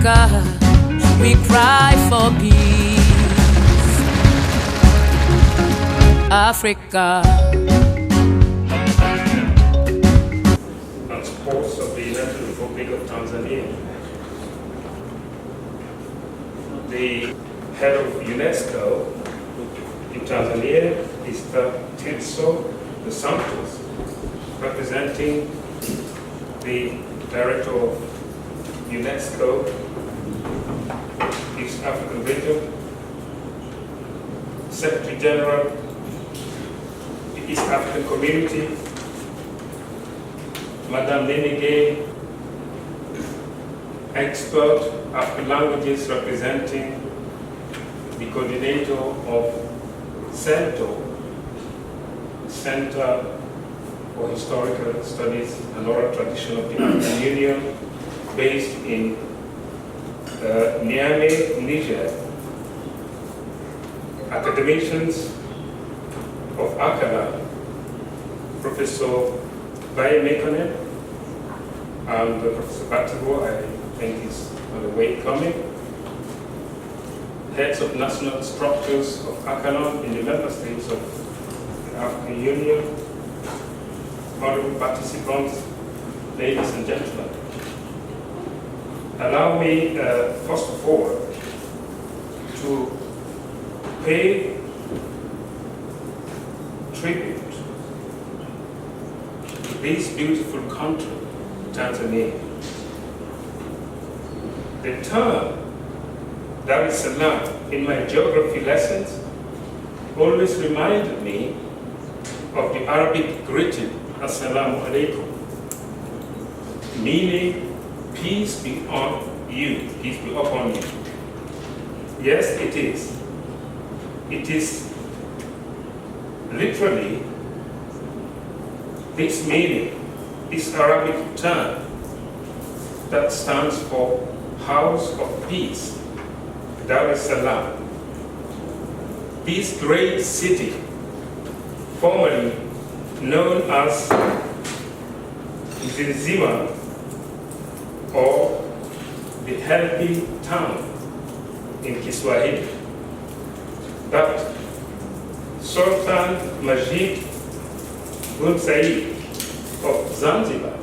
Africa, we cry for peace. Africa. And sports of the United Republic of Tanzania. The head of UNESCO in Tanzania is Tirso de Santos, representing the director of UNESCO, East African region, Secretary General, the East African Community, Madame Nenege, expert African languages representing the coordinator of CENTO, Center for Historical Studies and Oral Tradition of the African Union, based in Niamey, Niger. Academicians of ACALAN, Professor Baye Mekonnen and Professor Batibo, I think is on the way coming. Heads of national structures of ACALAN in the member states of the African Union, honorable participants, ladies and gentlemen. Allow me, first of all, to pay tribute to this beautiful country, Tanzania. The term Dar es Salaam in my geography lessons always reminded me of the Arabic greeting, Assalamu alaikum, meaning peace be on you, peace be upon you. Yes, it is. It is literally this meaning, this Arabic term that stands for House of Peace, Dar es Salaam. This great city, formerly known as Zinzima, or the healthy town in Kiswahili, that Sultan Majid bin Said of Zanzibar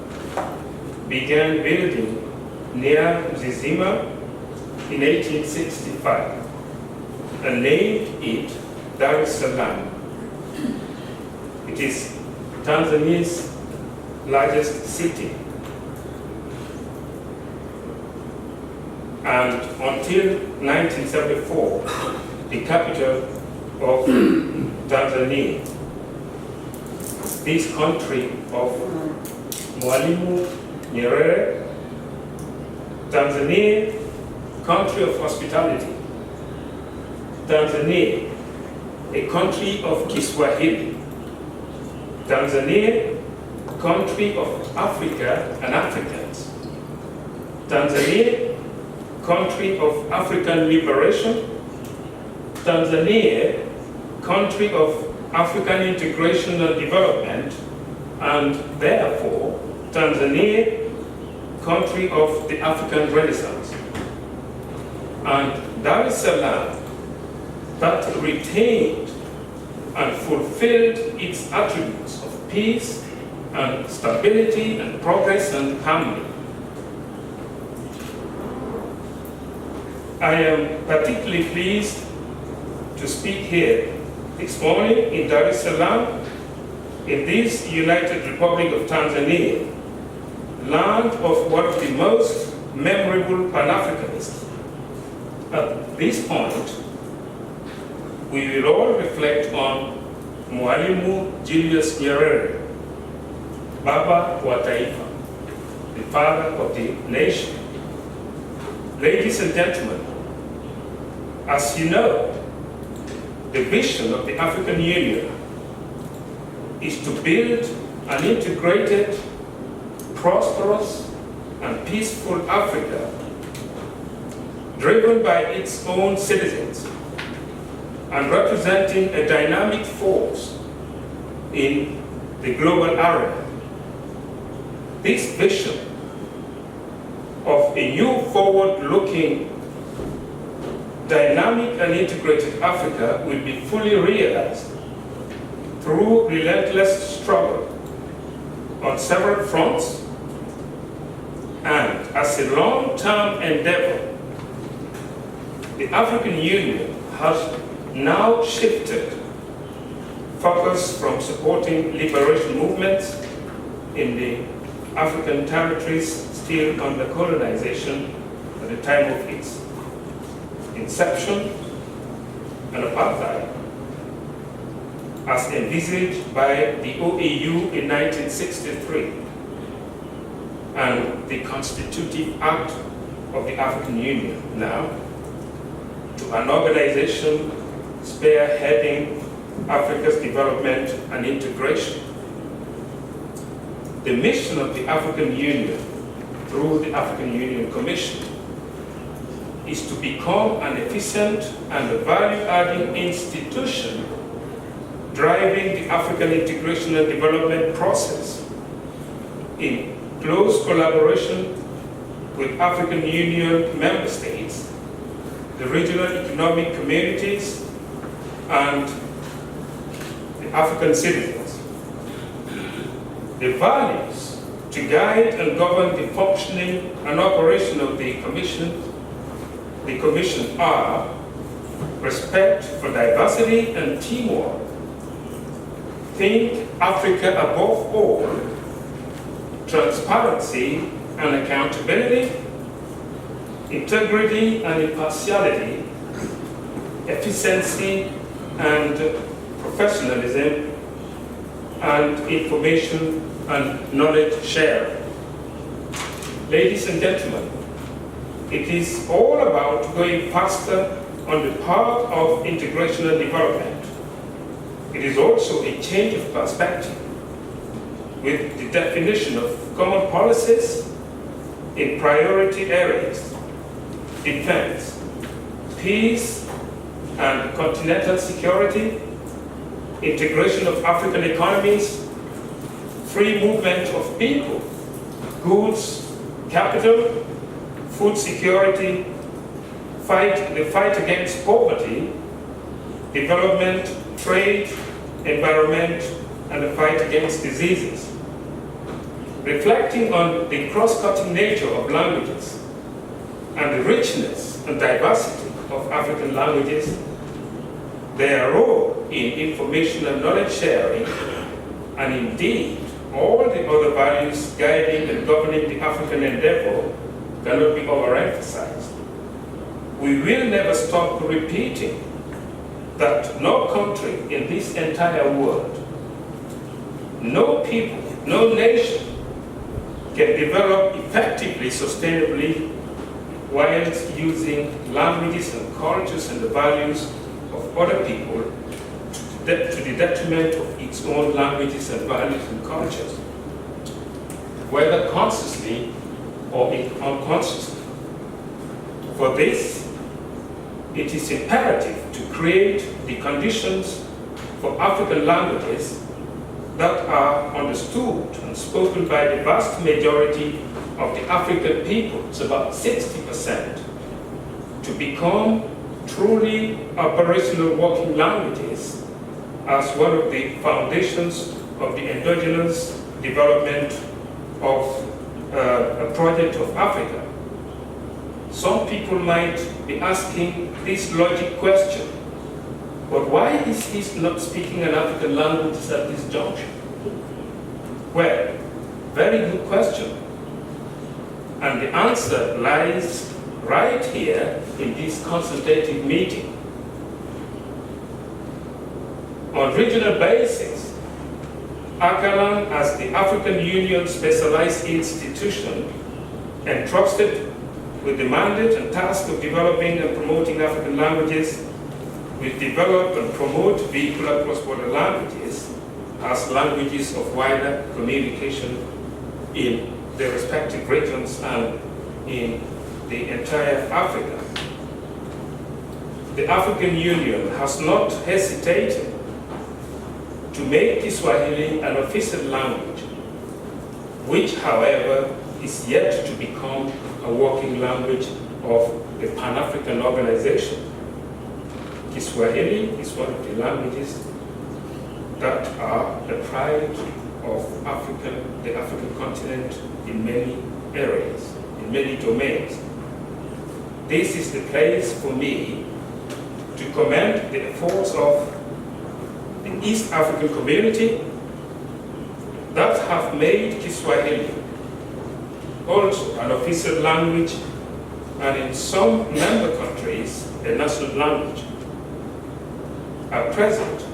began building near Zizima in 1865 and named it Dar es Salaam. It is Tanzania's largest city. And until 1974, the capital of Tanzania, this country of Mwalimu Nyerere, Tanzania, country of hospitality, Tanzania, a country of Kiswahili, Tanzania, country of Africa and Africans, Tanzania, country of African liberation, Tanzania, country of African integration and development, and therefore, Tanzania, country of the African Renaissance. And Dar es Salaam, that retained and fulfilled its attributes of peace and stability and progress and harmony. I am particularly pleased to speak here this morning in Dar es Salaam, in this United Republic of Tanzania, land of one of the most memorable Pan-Africanists. At this point, we will all reflect on Mwalimu Julius Nyerere, Baba wa Taifa, the father of the nation. Ladies and gentlemen, as you know, the vision of the African Union is to build an integrated, prosperous, and peaceful Africa, driven by its own citizens and representing a dynamic force in the global area. This vision of of a new forward-looking, dynamic and integrated Africa will be fully realized through relentless struggle on several fronts and as a long-term endeavor. The African Union has now shifted focus from supporting liberation movements in the African territories still under colonization at the time of its inception and apartheid, as envisaged by the OAU in 1963 and the Constitutive Act of the African Union now, to an organization spearheading Africa's development and integration. The mission of the African Union through the African Union Commission is to become an efficient and value-adding institution driving the African integration and development process in close collaboration with African Union member states, the regional economic communities, and the African citizens. The values to guide and govern the functioning and operation of the Commission are respect for diversity and teamwork, think Africa above all, transparency and accountability, integrity and impartiality, efficiency and professionalism, and information and knowledge sharing. Ladies and gentlemen, it is all about going faster on the path of integration and development. It is also a change of perspective with the definition of common policies in priority areas: defense, peace and continental security, integration of African economies, free movement of people, goods, capital, food security, the fight against poverty, development, trade, environment, and the fight against diseases. Reflecting on the cross-cutting nature of languages and the richness and diversity of African languages, their role in information and knowledge sharing, and indeed all the other values guiding and governing the African endeavor cannot be overemphasized. We will never stop repeating that no country in this entire world, no people, no nation can develop effectively, sustainably, whilst using languages and cultures and the values of other people to the detriment of its own languages and values and cultures, whether consciously or unconsciously. For this, it is imperative to create the conditions for African languages that are understood and spoken by the vast majority of the African people, it's about 60%, to become truly operational working languages as one of the foundations of the endogenous development of a project of Africa. Some people might be asking this logic question, but why is he not speaking an African language at this juncture? Well, very good question. And the answer lies right here in this consultative meeting. On regional basis, ACALAN, as the African Union specialized institution entrusted with the mandate and task of developing and promoting African languages, will develop and promote vehicular cross-border languages as languages of wider communication in their respective regions and in the entire Africa. The African Union has not hesitated to make Kiswahili an official language, which, however, is yet to become a working language of the Pan-African organization. Kiswahili is one of the languages that are the pride of the African continent in many areas, in many domains. This is the place for me to commend the efforts of the East African community that have made Kiswahili also an official language, and in some member countries, a national language. At present,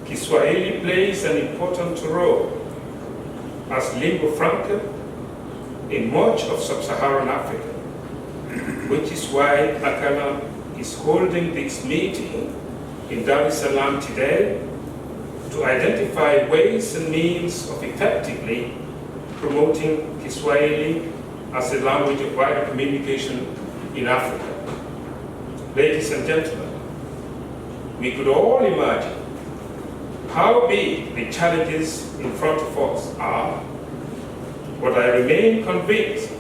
Kiswahili plays an important role as lingua franca in much of sub-Saharan Africa, which is why ACALAN is holding this meeting in Dar es Salaam today to identify ways and means of effectively promoting Kiswahili as a language of wider communication in Africa. Ladies and gentlemen, we could all imagine how big the challenges in front of us are, but I remain convinced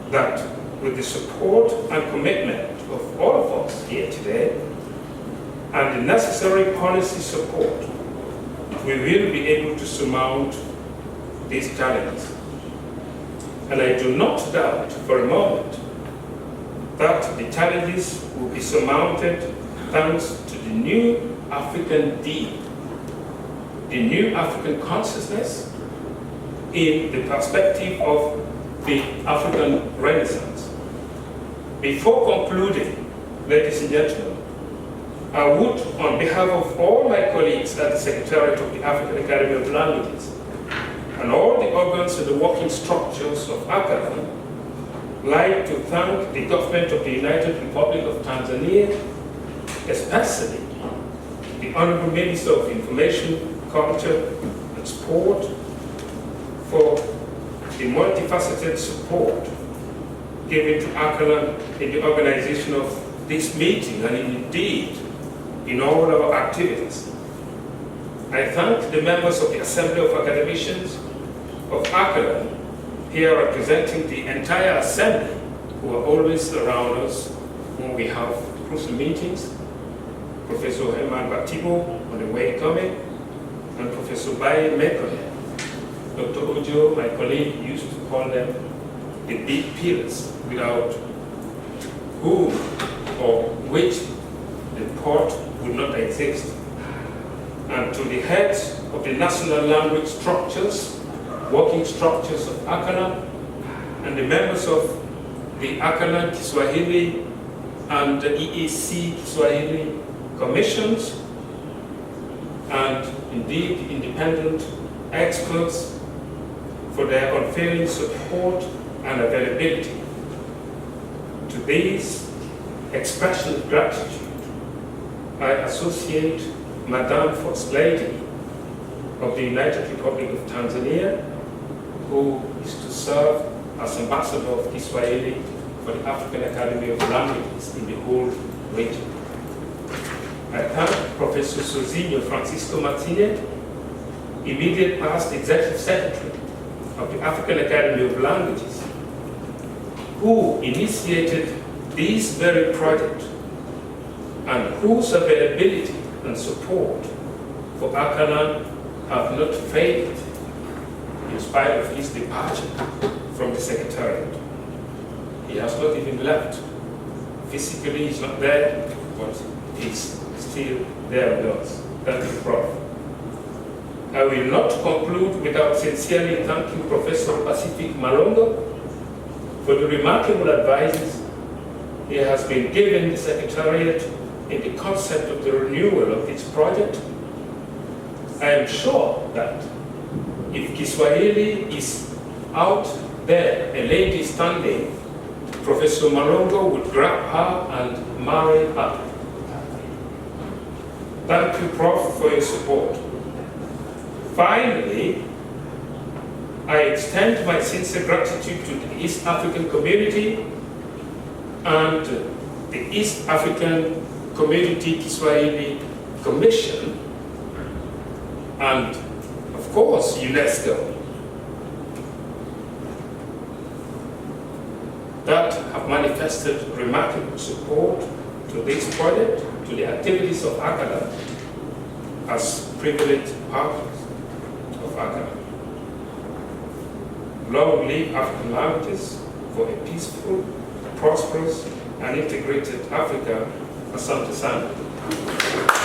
that with the support and commitment of all of us here today, and the necessary policy support, we will be able to surmount these challenges. And I do not doubt for a moment that the challenges will be surmounted thanks to the new African deed, the new African consciousness in the perspective of the African Renaissance. Before concluding, ladies and gentlemen, I would, on behalf of all my colleagues at the Secretariat of the African Academy of Languages and all the organs and the working structures of ACALAN, like to thank the government of the United Republic of Tanzania, especially the Honorable Minister of Information, Culture and Sport, for the multifaceted support given to ACALAN in the organization of this meeting and indeed in all our activities. I thank the members of the Assembly of Academicians of ACALAN here representing the entire Assembly who are always around us when we have crucial meetings. Professor Herman Batibo on the way coming, and Professor Baye Mekone. Dr. Ojo, my colleague, used to call them the big pillars, without whom or which the port would not exist. And to the heads of the national language structures, working structures of ACALAN, and the members of the ACALAN Kiswahili and the EAC Kiswahili commissions, and indeed independent experts for their unfailing support and availability. To these expressions of gratitude, I associate Madame First Lady of the United Republic of Tanzania, who is to serve as ambassador of Kiswahili for the African Academy of Languages in the whole region. I thank Professor Sozinho Francisco Martinez, immediate past Executive Secretary of the African Academy of Languages, who initiated this very project and whose availability and support for ACALAN have not faded in spite of his departure from the Secretariat. He has not even left. Physically he's not there, but he's still there with us. Thank you, Prof. I will not conclude without sincerely thanking Professor Pacific Malongo for the remarkable advices he has been giving the Secretariat in the concept of the renewal of this project. I am sure that if Kiswahili is out there, a lady standing, Professor Malongo would grab her and marry her. Thank you, Prof, for your support. Finally, I extend my sincere gratitude to the East African community and the East African Community Kiswahili Commission, and of course UNESCO, have manifested remarkable support to this project, to the activities of ACALAN, as privileged partners of ACALAN. Long live African languages for a peaceful, prosperous, and integrated Africa. Asante sana.